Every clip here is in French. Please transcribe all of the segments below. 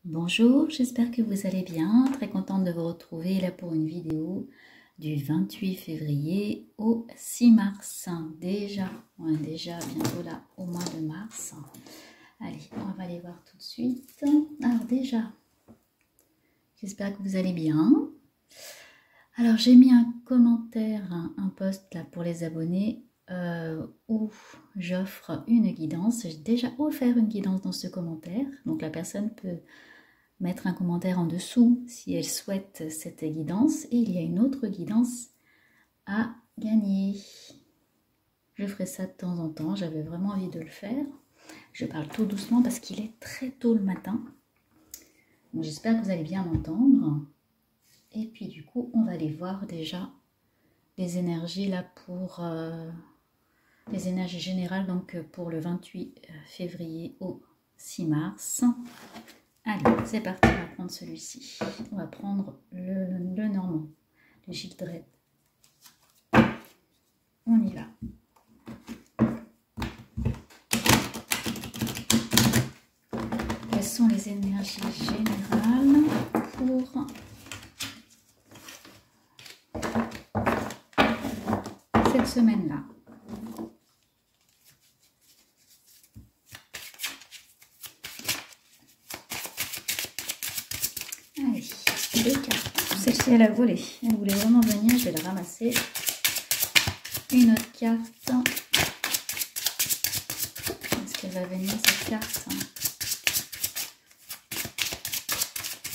Bonjour, j'espère que vous allez bien. Très contente de vous retrouver là pour une vidéo du 28 février au 6 mars. Déjà, on est déjà bientôt là au mois de mars. Allez, on va aller voir tout de suite. Alors déjà, j'espère que vous allez bien. Alors j'ai mis un commentaire, un post là pour les abonnés où j'offre une guidance. J'ai déjà offert une guidance dans ce commentaire, donc la personne peut mettre un commentaire en dessous si elle souhaite cette guidance. Et il y a une autre guidance à gagner. Je ferai ça de temps en temps, j'avais vraiment envie de le faire. Je parle tout doucement parce qu'il est très tôt le matin. Donc j'espère que vous allez bien m'entendre. Et puis du coup, on va aller voir déjà les énergies là pour les énergies générales donc pour le 28 février au 6 mars. Allez, c'est parti, on va prendre celui-ci. On va prendre le normand, le Gildred. On y va. Quelles sont les énergies générales pour cette semaine-là? Allez, deux cartes. Celle-ci, elle a volé. Elle voulait vraiment venir, je vais la ramasser. Une autre carte. Est-ce qu'elle va venir cette carte?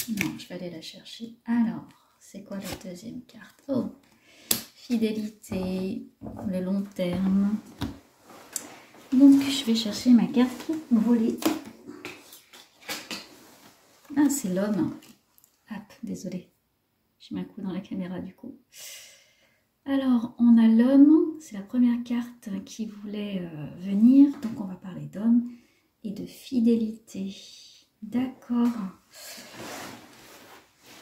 Non, je vais aller la chercher. Alors, c'est quoi la deuxième carte? Oh, fidélité, le long terme. Donc, je vais chercher ma carte volée. Ah, c'est l'homme. Hop, désolée. J'ai mis un coup dans la caméra du coup. Alors, on a l'homme. C'est la première carte qui voulait venir. Donc, on va parler d'homme et de fidélité. D'accord.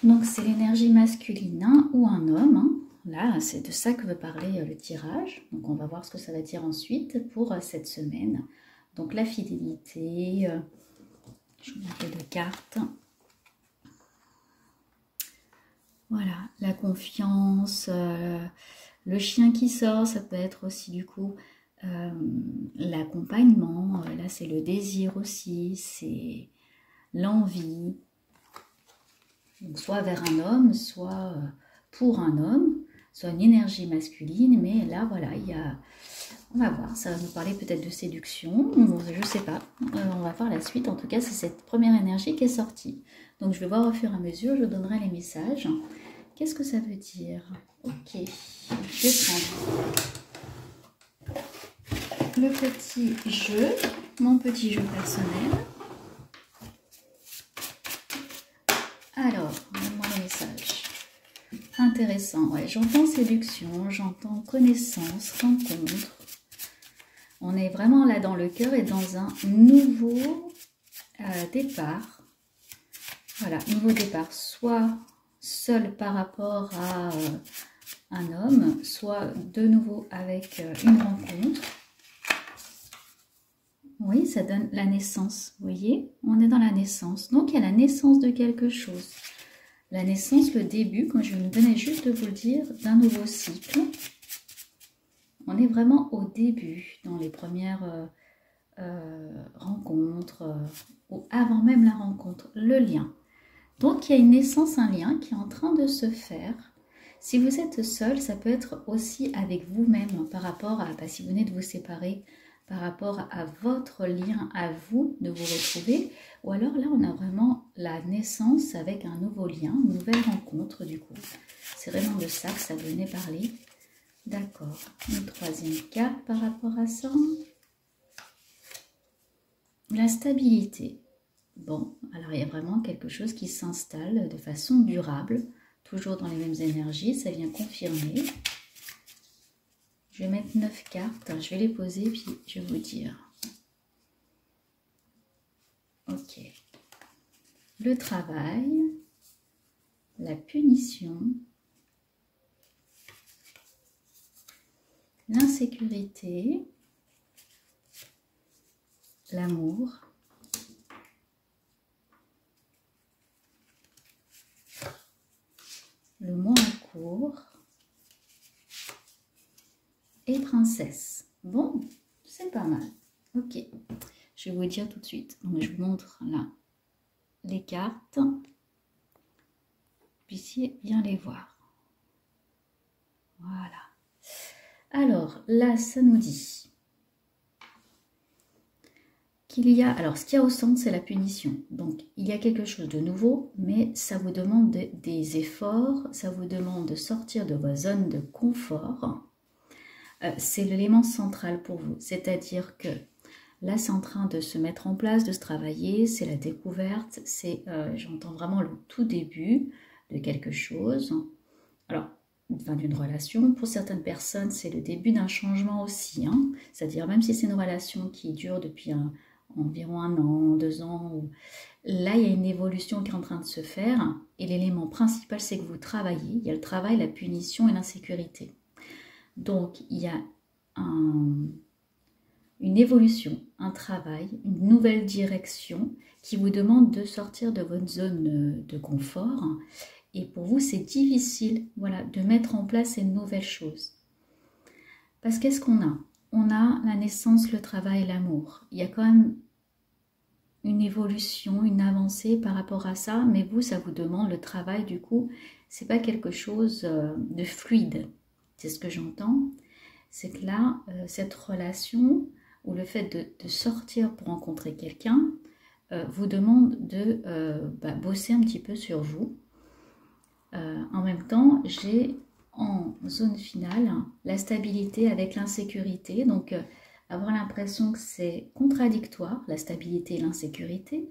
Donc, c'est l'énergie masculine hein, ou un homme. Hein. Là, c'est de ça que veut parler le tirage. Donc, on va voir ce que ça va dire ensuite pour cette semaine. Donc, la fidélité. Je vous montre les deux cartes. Voilà, la confiance, le chien qui sort, ça peut être aussi du coup l'accompagnement. Là, c'est le désir aussi, c'est l'envie. Soit vers un homme, soit pour un homme, soit une énergie masculine. Mais là, voilà, il y a... On va voir, ça va nous parler peut-être de séduction, je ne sais pas. On va voir la suite. En tout cas, c'est cette première énergie qui est sortie. Donc, je vais voir au fur et à mesure, je donnerai les messages. Qu'est-ce que ça veut dire? Ok, je vais prendre le petit jeu, mon petit jeu personnel. Alors, donne-moi les messages. Intéressant, ouais, j'entends séduction, j'entends connaissance, rencontre. On est vraiment là dans le cœur et dans un nouveau départ. Voilà, nouveau départ, soit seul par rapport à un homme, soit de nouveau avec une rencontre. Oui, ça donne la naissance, vous voyez, on est dans la naissance. Donc, il y a la naissance de quelque chose. La naissance, le début, quand je me donnais juste de vous le dire, d'un nouveau cycle. On est vraiment au début, dans les premières rencontres, ou avant même la rencontre, le lien. Donc, il y a une naissance, un lien qui est en train de se faire. Si vous êtes seul, ça peut être aussi avec vous-même par rapport à, si vous venez de vous séparer, par rapport à votre lien à vous, de vous retrouver. Ou alors là, on a vraiment la naissance avec un nouveau lien, une nouvelle rencontre du coup. C'est vraiment de ça que ça venait parler. D'accord. Une troisième carte par rapport à ça. La stabilité. Bon, alors il y a vraiment quelque chose qui s'installe de façon durable, toujours dans les mêmes énergies, ça vient confirmer. Je vais mettre 9 cartes, je vais les poser puis je vais vous dire. Ok. Le travail, la punition, l'insécurité, l'amour, et princesse. Bon, c'est pas mal. Ok, je vais vous dire tout de suite. Donc, je vous montre là les cartes. Vous puissiez bien les voir. Voilà. Alors, là, ça nous dit qu'il y a... Alors, ce qu'il y a au centre, c'est la punition. Donc, il y a quelque chose de nouveau, mais ça vous demande des efforts, ça vous demande de sortir de vos zones de confort. C'est l'élément central pour vous. C'est-à-dire que là, c'est en train de se mettre en place, de se travailler, c'est la découverte, c'est, j'entends vraiment le tout début de quelque chose. Alors, d'une relation, pour certaines personnes, c'est le début d'un changement aussi. Hein. C'est-à-dire, même si c'est une relation qui dure depuis environ 1 an, 2 ans, là, il y a une évolution qui est en train de se faire. Et l'élément principal, c'est que vous travaillez. Il y a le travail, la punition et l'insécurité. Donc, il y a une évolution, un travail, une nouvelle direction qui vous demande de sortir de votre zone de confort. Et pour vous, c'est difficile, voilà, de mettre en place ces nouvelles choses. Parce qu'est-ce qu'on a? On a la naissance, le travail, l'amour. Il y a quand même une évolution, une avancée par rapport à ça, mais vous, ça vous demande le travail, du coup, c'est pas quelque chose de fluide. C'est ce que j'entends. C'est que là, cette relation, ou le fait de sortir pour rencontrer quelqu'un, vous demande de bosser un petit peu sur vous. En même temps, j'ai en zone finale la stabilité avec l'insécurité. Donc, avoir l'impression que c'est contradictoire, la stabilité et l'insécurité.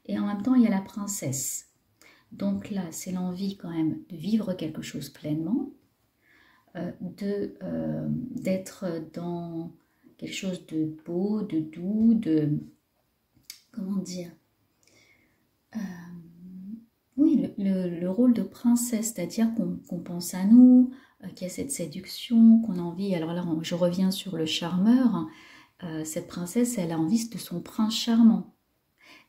Et en même temps, il y a la princesse. Donc là, c'est l'envie quand même de vivre quelque chose pleinement, d'être dans quelque chose de beau, de doux, de... Comment dire oui, le rôle de princesse, c'est-à-dire qu'on pense à nous, qu'il y a cette séduction, qu'on a envie... Alors là, je reviens sur le charmeur. Cette princesse, elle a envie de son prince charmant.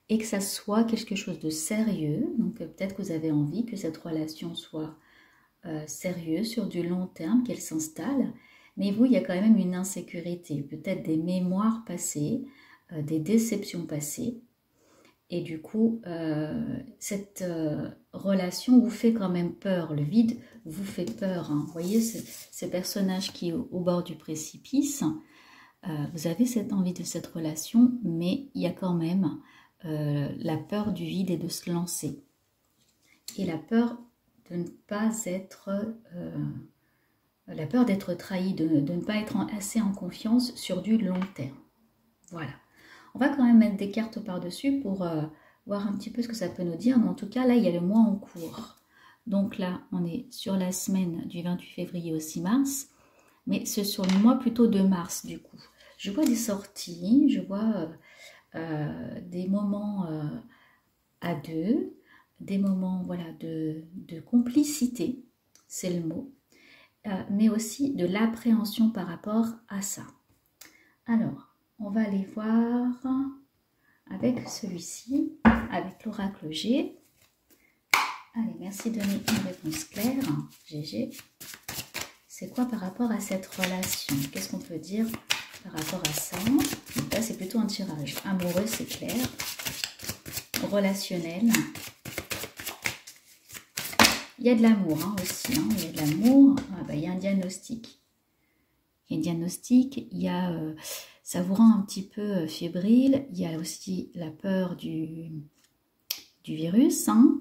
Et que ça soit quelque chose de sérieux. Donc peut-être que vous avez envie que cette relation soit sérieuse, sur du long terme, qu'elle s'installe. Mais vous, il y a quand même une insécurité. Peut-être des mémoires passées, des déceptions passées. Et du coup, cette relation vous fait quand même peur. Le vide vous fait peur. Hein. Vous voyez ce personnage qui est au bord du précipice. Vous avez cette envie de cette relation, mais il y a quand même la peur du vide et de se lancer. Et la peur de ne pas être... la peur d'être trahi, de ne pas être assez en confiance sur du long terme. Voilà. On va quand même mettre des cartes par-dessus pour voir un petit peu ce que ça peut nous dire. Mais en tout cas, là, il y a le mois en cours. Donc là, on est sur la semaine du 28 février au 6 mars. Mais c'est sur le mois plutôt de mars, du coup. Je vois des sorties, je vois des moments à deux, des moments voilà, de complicité, c'est le mot. Mais aussi de l'appréhension par rapport à ça. Alors, on va aller voir avec celui-ci, avec l'oracle G. Allez, merci de donner une réponse claire. GG. C'est quoi par rapport à cette relation? Qu'est-ce qu'on peut dire par rapport à ça? Donc là, c'est plutôt un tirage amoureux, c'est clair. Relationnel. Il y a de l'amour hein, aussi. Hein. Il y a de l'amour. Il y a un diagnostic. Il y a un diagnostic. Il y a... ça vous rend un petit peu fébrile. Il y a aussi la peur du virus. Hein.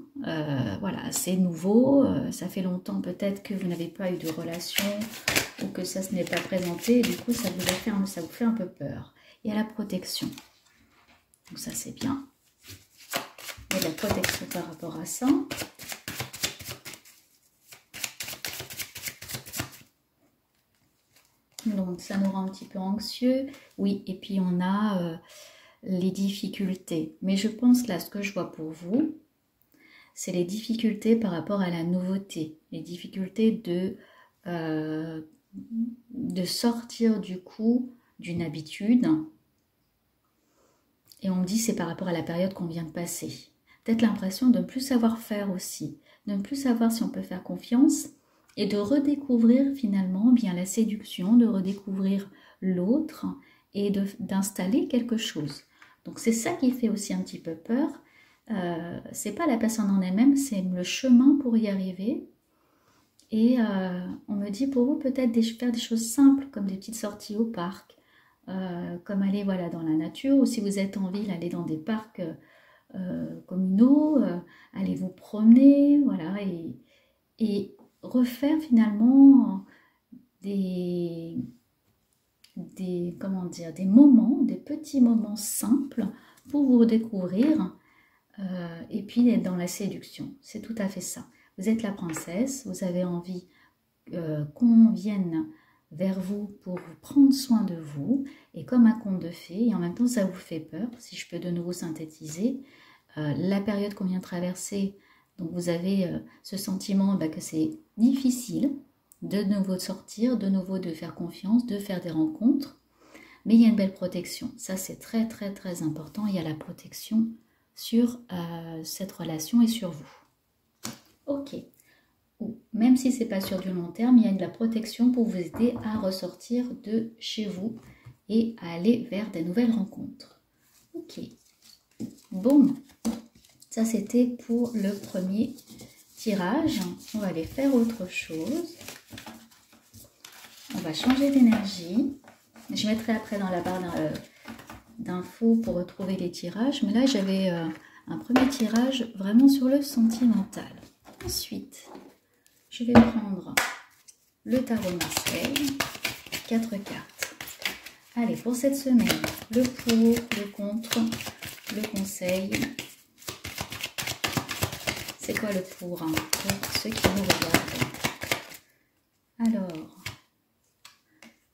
Voilà, c'est nouveau. Ça fait longtemps peut-être que vous n'avez pas eu de relation ou que ça ne n'est pas présenté. Et du coup, ça vous fait un peu peur. Il y a la protection. Donc ça, c'est bien. Il y a de la protection par rapport à ça. Donc, ça nous rend un petit peu anxieux. Oui, et puis on a les difficultés. Mais je pense là, ce que je vois pour vous, c'est les difficultés par rapport à la nouveauté. Les difficultés de sortir du coup d'une habitude. Et on me dit c'est par rapport à la période qu'on vient de passer. Peut-être l'impression de ne plus savoir faire aussi. De ne plus savoir si on peut faire confiance et de redécouvrir finalement bien la séduction, de redécouvrir l'autre et d'installer quelque chose. Donc c'est ça qui fait aussi un petit peu peur. C'est pas la personne en elle-même, c'est le chemin pour y arriver. Et on me dit pour vous peut-être faire des choses simples comme des petites sorties au parc, comme aller voilà, dans la nature, ou si vous êtes en ville, aller dans des parcs communaux, aller vous promener, voilà, et refaire finalement comment dire, des moments, des petits moments simples pour vous redécouvrir et puis être dans la séduction. C'est tout à fait ça. Vous êtes la princesse, vous avez envie qu'on vienne vers vous pour prendre soin de vous, et comme un conte de fées, et en même temps ça vous fait peur, si je peux de nouveau synthétiser, la période qu'on vient de traverser, donc vous avez ce sentiment que c'est difficile de nouveau de sortir, de nouveau de faire confiance, de faire des rencontres, mais il y a une belle protection. Ça c'est très très très important, il y a la protection sur cette relation et sur vous. Ok. Ou même si c'est pas sur du long terme, il y a de la protection pour vous aider à ressortir de chez vous et à aller vers des nouvelles rencontres. Ok. Bon, ça c'était pour le premier tirage. On va aller faire autre chose. On va changer d'énergie. Je mettrai après dans la barre d'infos pour retrouver les tirages. Mais là, j'avais un premier tirage vraiment sur le sentimental. Ensuite, je vais prendre le tarot Marseille, 4 cartes. Allez, pour cette semaine, le pour, le contre, le conseil. C'est quoi le pour ceux qui nous regardent? Alors,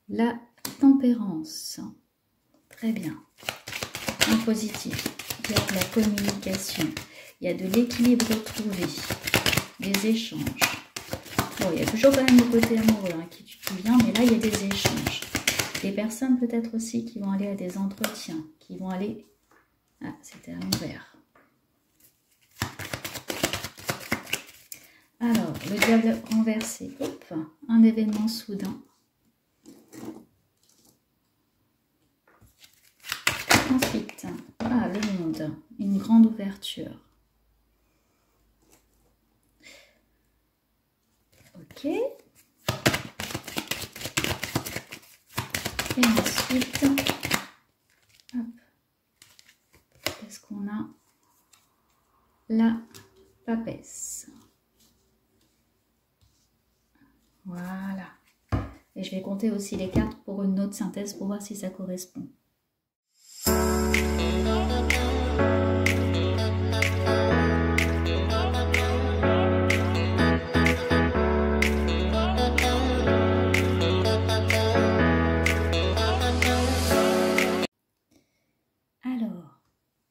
la tempérance. Très bien. En positif, il y a de la communication. Il y a de l'équilibre retrouvé, des échanges. Bon, il y a toujours quand même le côté amoureux qui vient, mais là, il y a des échanges. Des personnes peut-être aussi qui vont aller à des entretiens, qui vont aller... Ah, c'était à l'envers. Alors, le diable renversé. Hop, un événement soudain. Ensuite, le monde, une grande ouverture. Ok. Et ensuite, hop, qu'est-ce qu'on a? La papesse. Voilà. Et je vais compter aussi les cartes pour une autre synthèse pour voir si ça correspond.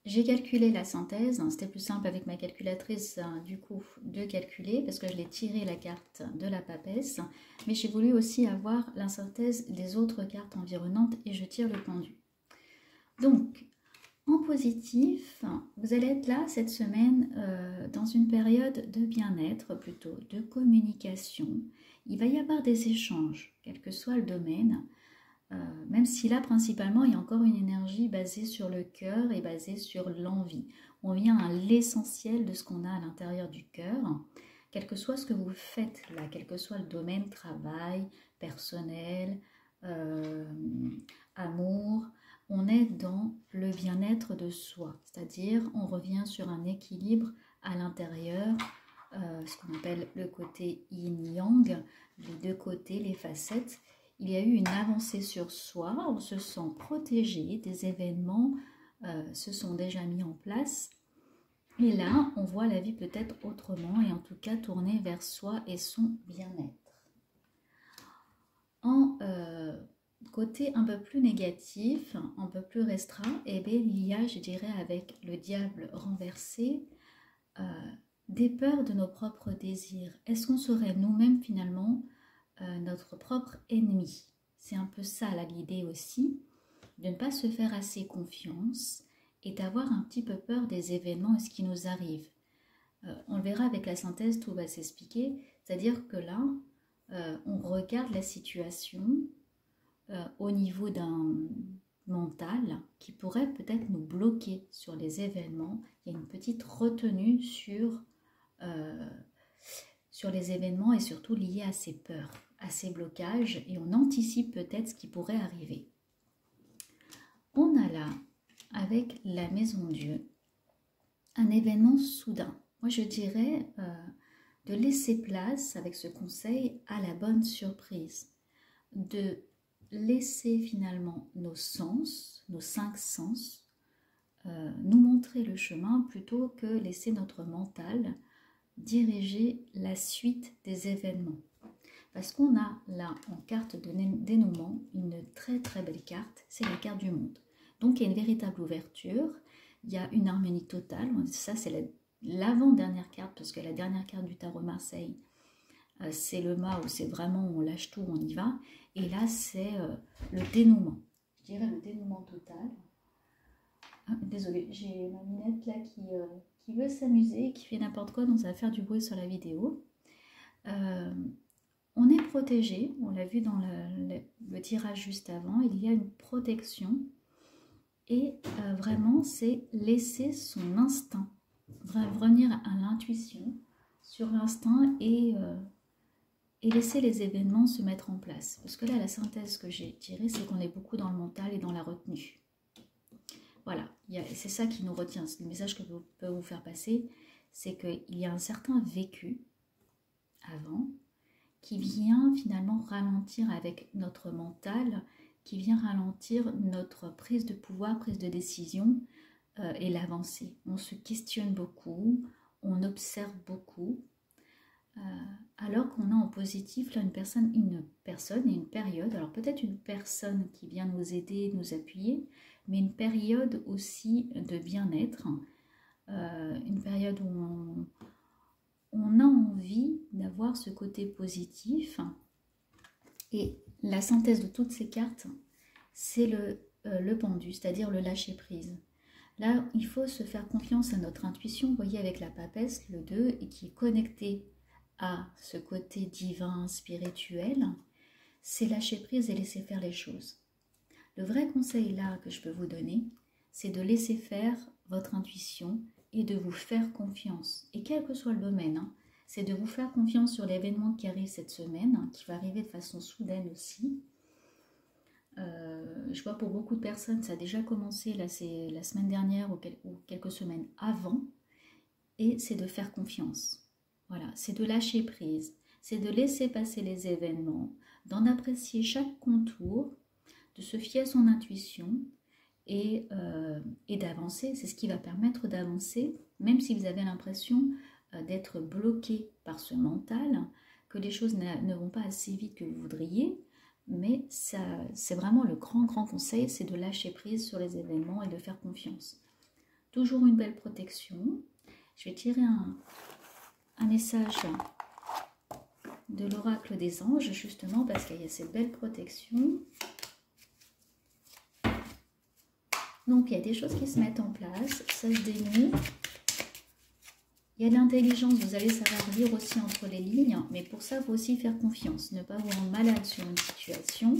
J'ai calculé la synthèse, c'était plus simple avec ma calculatrice du coup de calculer parce que je l'ai tiré la carte de la papesse, mais j'ai voulu aussi avoir la synthèse des autres cartes environnantes et je tire le pendu. Donc, en positif, vous allez être là cette semaine dans une période de bien-être, plutôt de communication. Il va y avoir des échanges, quel que soit le domaine. Même si là, principalement, il y a encore une énergie basée sur le cœur et basée sur l'envie. On vient à l'essentiel de ce qu'on a à l'intérieur du cœur, quel que soit ce que vous faites là, quel que soit le domaine, travail, personnel, amour, on est dans le bien-être de soi. C'est-à-dire, on revient sur un équilibre à l'intérieur, ce qu'on appelle le côté yin-yang, les deux côtés, les facettes. Il y a eu une avancée sur soi, on se sent protégé, des événements se sont déjà mis en place. Et là, on voit la vie peut-être autrement et en tout cas tournée vers soi et son bien-être. En côté un peu plus négatif, un peu plus restreint, eh bien, il y a, je dirais, avec le diable renversé, des peurs de nos propres désirs. Est-ce qu'on serait nous-mêmes finalement notre propre ennemi? C'est un peu ça l'idée aussi, de ne pas se faire assez confiance et d'avoir un petit peu peur des événements et ce qui nous arrive. On le verra avec la synthèse, tout va s'expliquer, c'est-à-dire que là, on regarde la situation au niveau d'un mental qui pourrait peut-être nous bloquer sur les événements. Il y a une petite retenue sur les événements et surtout liée à ces peurs, à ces blocages, et on anticipe peut-être ce qui pourrait arriver. On a là, avec la Maison Dieu, un événement soudain. Moi, je dirais de laisser place, avec ce conseil, à la bonne surprise. De laisser finalement nos sens, nos 5 sens, nous montrer le chemin plutôt que laisser notre mental diriger la suite des événements. Parce qu'on a là en carte de dénouement une très très belle carte, c'est la carte du monde. Donc il y a une véritable ouverture, il y a une harmonie totale, ça c'est l'avant-dernière carte, parce que la dernière carte du tarot Marseille, c'est le mât où c'est vraiment on lâche tout, on y va, et là c'est le dénouement, je dirais le dénouement total. Ah, désolée, j'ai ma minette là qui veut s'amuser, qui fait n'importe quoi, donc ça va faire du bruit sur la vidéo. On est protégé, on l'a vu dans le tirage juste avant, il y a une protection et vraiment c'est laisser son instinct, revenir à l'intuition sur l'instinct et laisser les événements se mettre en place. Parce que là la synthèse que j'ai tirée c'est qu'on est beaucoup dans le mental et dans la retenue. Voilà, c'est ça qui nous retient, le message que je peux vous faire passer, c'est qu'il y a un certain vécu avant qui vient finalement ralentir avec notre mental, qui vient ralentir notre prise de pouvoir, prise de décision et l'avancée. On se questionne beaucoup, on observe beaucoup, alors qu'on a en positif là une personne et une période, alors peut-être une personne qui vient nous aider, nous appuyer, mais une période aussi de bien-être, une période où on a envie d'avoir ce côté positif. Et la synthèse de toutes ces cartes, c'est le pendu, c'est-à-dire le lâcher-prise. Là, il faut se faire confiance à notre intuition, vous voyez avec la papesse, le 2, et qui est connecté à ce côté divin, spirituel, c'est lâcher prise et laisser faire les choses. Le vrai conseil là que je peux vous donner, c'est de laisser faire votre intuition et de vous faire confiance. Et quel que soit le domaine, c'est de vous faire confiance sur l'événement qui arrive cette semaine, qui va arriver de façon soudaine aussi. Je vois pour beaucoup de personnes, ça a déjà commencé, là c'est la semaine dernière ou quelques semaines avant, et c'est de faire confiance. Voilà, c'est de lâcher prise, c'est de laisser passer les événements, d'en apprécier chaque contour, de se fier à son intuition et d'avancer. C'est ce qui va permettre d'avancer, même si vous avez l'impression d'être bloqué par ce mental, que les choses ne vont pas assez vite que vous voudriez, mais c'est vraiment le grand conseil, c'est de lâcher prise sur les événements et de faire confiance. Toujours une belle protection. Je vais tirer un message de l'oracle des anges, justement, parce qu'il y a cette belle protection. Donc, il y a des choses qui se mettent en place, ça se dénoue. Il y a de l'intelligence, vous allez savoir lire aussi entre les lignes, mais pour ça, il faut aussi faire confiance, ne pas vous rendre malade sur une situation.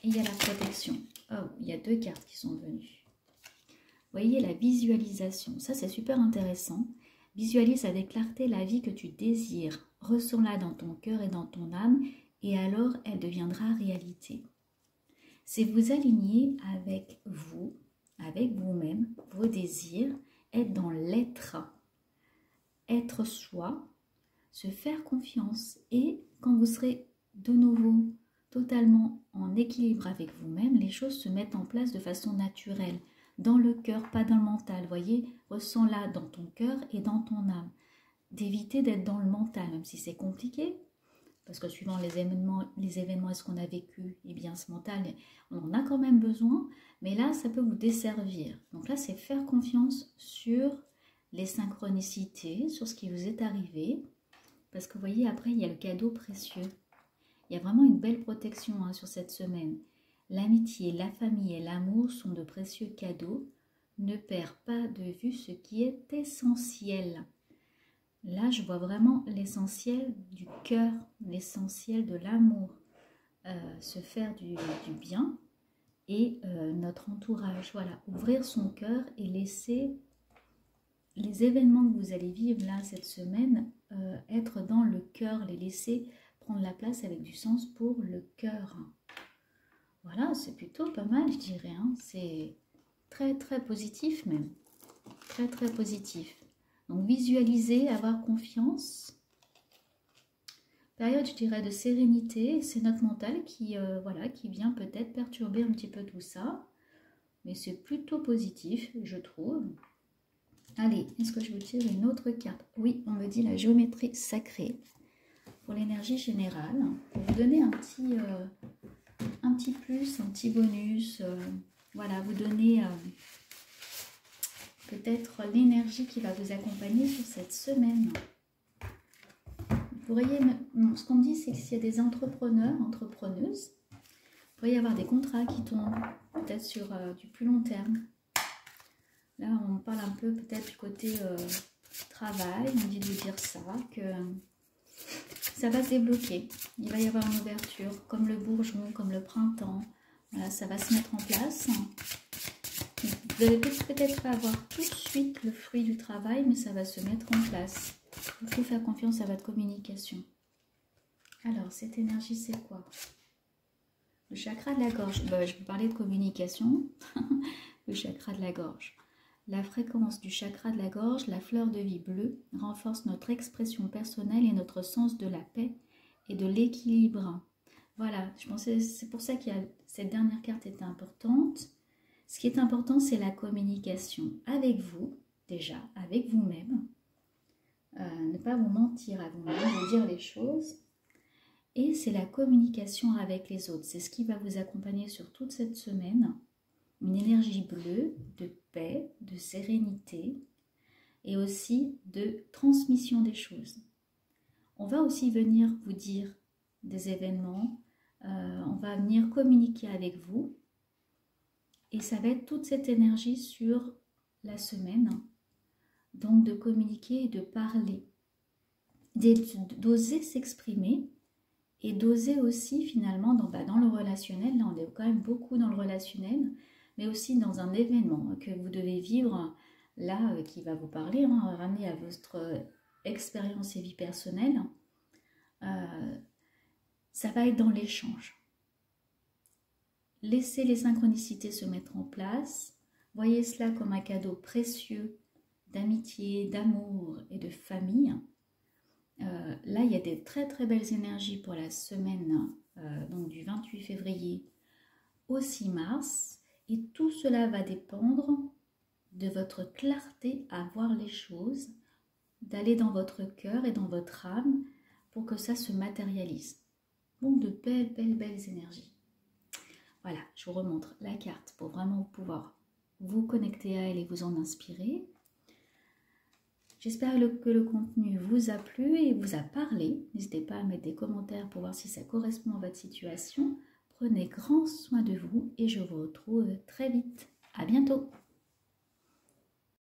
Et il y a la protection. Oh, il y a 2 cartes qui sont venues. Vous voyez, la visualisation, ça c'est super intéressant. Visualise avec clarté la vie que tu désires. Ressens-la dans ton cœur et dans ton âme, et alors elle deviendra réalité. C'est vous aligner avec vous, avec vous-même, vos désirs, être dans l'être, être soi, se faire confiance. Et quand vous serez de nouveau totalement en équilibre avec vous-même, les choses se mettent en place de façon naturelle. Dans le cœur, pas dans le mental. Voyez, ressens-la dans ton cœur et dans ton âme. D'éviter d'être dans le mental, même si c'est compliqué. Parce que suivant les événements et ce qu'on a vécu, eh bien ce mental, on en a quand même besoin. Mais là, ça peut vous desservir. Donc là, c'est faire confiance sur les synchronicités, sur ce qui vous est arrivé. Parce que vous voyez, après, il y a le cadeau précieux. Il y a vraiment une belle protection sur cette semaine. L'amitié, la famille et l'amour sont de précieux cadeaux. Ne perds pas de vue ce qui est essentiel. Là, je vois vraiment l'essentiel du cœur, l'essentiel de l'amour, se faire du bien et notre entourage. Voilà, ouvrir son cœur et laisser les événements que vous allez vivre là cette semaine être dans le cœur, les laisser prendre la place avec du sens pour le cœur. Voilà, c'est plutôt pas mal, je dirais. Hein. C'est très très positif même. Très très positif. Donc visualiser, avoir confiance. Période, je dirais, de sérénité. C'est notre mental qui, voilà, qui vient peut-être perturber un petit peu tout ça. Mais c'est plutôt positif, je trouve. Allez, est-ce que je vous tire une autre carte? Oui, on me dit la géométrie sacrée. Pour l'énergie générale. Pour vous donner un petit plus, un petit bonus. Voilà, vous donner peut-être l'énergie qui va vous accompagner sur cette semaine. Vous pourriez, non, ce qu'on me dit, c'est que s'il y a des entrepreneurs, entrepreneuses, il pourrait y avoir des contrats qui tombent, peut-être sur du plus long terme. Là, on parle un peu peut-être du côté travail. On dit de vous dire ça, que ça va se débloquer. Il va y avoir une ouverture, comme le bourgeon, comme le printemps. Voilà, ça va se mettre en place. Vous allez peut-être pas avoir tout de suite le fruit du travail, mais ça va se mettre en place. Il faut faire confiance à votre communication. Alors, cette énergie, c'est quoi? Le chakra de la gorge. Je vais parler de communication. Le chakra de la gorge. La fréquence du chakra de la gorge, la fleur de vie bleue, renforce notre expression personnelle et notre sens de la paix et de l'équilibre. Voilà, je pensais, c'est pour ça que cette dernière carte est importante. Ce qui est important, c'est la communication avec vous, déjà, avec vous-même. Ne pas vous mentir à vous-même, vous dire les choses. Et c'est la communication avec les autres. C'est ce qui va vous accompagner sur toute cette semaine. Une énergie bleue de paix, de sérénité et aussi de transmission des choses. On va aussi venir vous dire des événements, on va venir communiquer avec vous et ça va être toute cette énergie sur la semaine. Donc de communiquer et de parler, d'oser s'exprimer et d'oser aussi finalement dans le relationnel, là on est quand même beaucoup dans le relationnel, mais aussi dans un événement que vous devez vivre là, qui va vous parler, hein, ramener à votre expérience et vie personnelle, ça va être dans l'échange. Laissez les synchronicités se mettre en place, voyez cela comme un cadeau précieux d'amitié, d'amour et de famille. Là, il y a des très très belles énergies pour la semaine donc du 28 février au 6 mars. Et tout cela va dépendre de votre clarté à voir les choses, d'aller dans votre cœur et dans votre âme pour que ça se matérialise. Donc de belles, belles, belles énergies. Voilà, je vous remontre la carte pour vraiment pouvoir vous connecter à elle et vous en inspirer. J'espère que le contenu vous a plu et vous a parlé. N'hésitez pas à mettre des commentaires pour voir si ça correspond à votre situation. Prenez grand soin de vous et je vous retrouve très vite. À bientôt.